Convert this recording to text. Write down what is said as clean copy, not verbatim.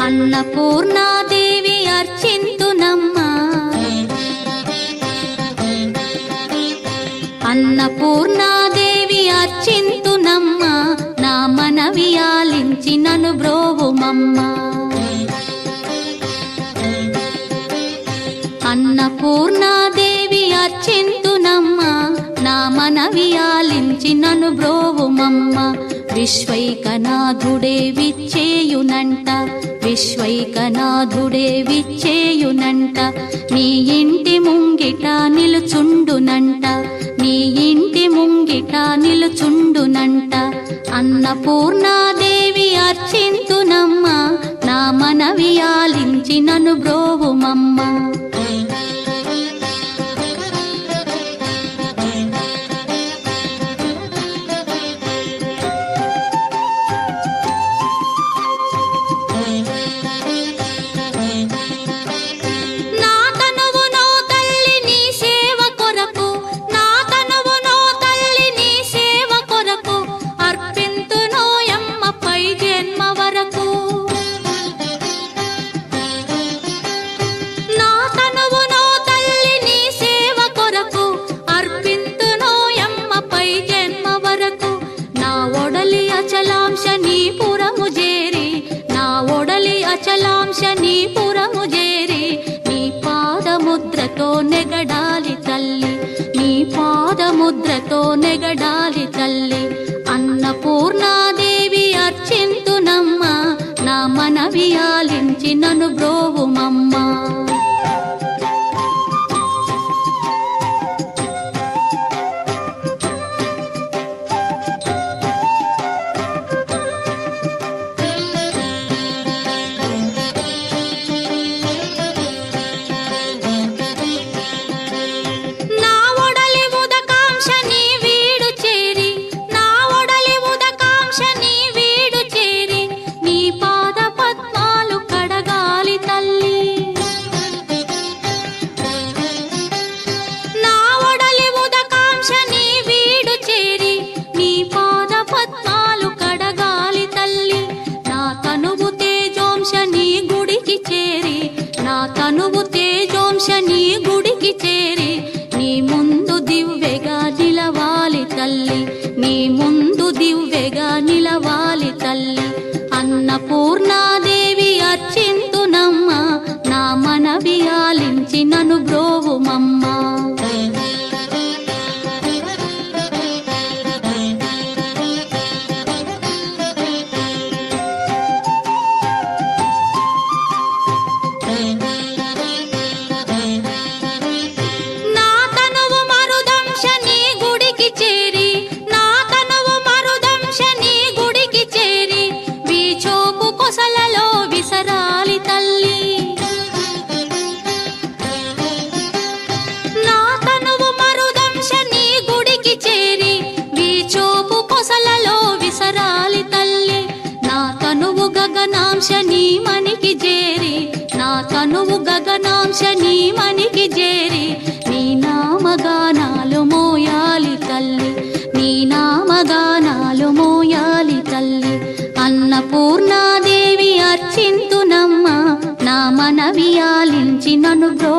అన్నపూర్ణాదేవి అర్చింతునమ్మా, అన్నపూర్ణాదేవి అర్చింతునమ్మా, నా మనవి ఆలించి నన్ను బ్రోవుమమ్మా. అన్నపూర్ణాదేవి అర్చింతునమ్మా, నా మనవి ఆలించి నన్ను బ్రోవుమమ్మా. విశ్వైకనాథుడే విచ్చేయునంట, విశ్వైకనాథుడే విచ్చేయునంట, నీ ఇంటి ముంగిట నిలుచుండునంట, నీ ఇంటి ముంగిట నిలుచుండునంట. అన్నపూర్ణాదేవి అర్చింతునమ్మా, నా మనవి ఆలించి నన్ను బ్రోవుమమ్మా. అచలాంశనీపురము చేరి నీ పాదముద్రతో నెగడాలి తల్లి, నీ పాదముద్రతో నెగడాలి తల్లి. అన్నపూర్ణాదేవి అర్చింతునమ్మా, నా మనవి ఆలించి నన్ను బ్రోవుమమ్మా. తనువు తేజోంశని గుడికి చేరి నీ ముందు దివ్వెగా నిలవాలి తల్లి, నీ ముందు దివ్వెగా నిలవాలి తల్లి. అన్నపూర్ణాదేవి అర్చింతునమ్మా, నా మనవి ఆలించి నన్ను బ్రోవుమమ్మా. గగనాంశని మనికి చేరి, నా తనువు గగనాంశని మనికి చేరి నీ నామగానాలు మోయాలి తల్లి, నీ నామగానాలు మోయాలి తల్లి. అన్నపూర్ణాదేవి అర్చింతునమ్మా, నా మనవి ఆలించి నన్ను బ్రో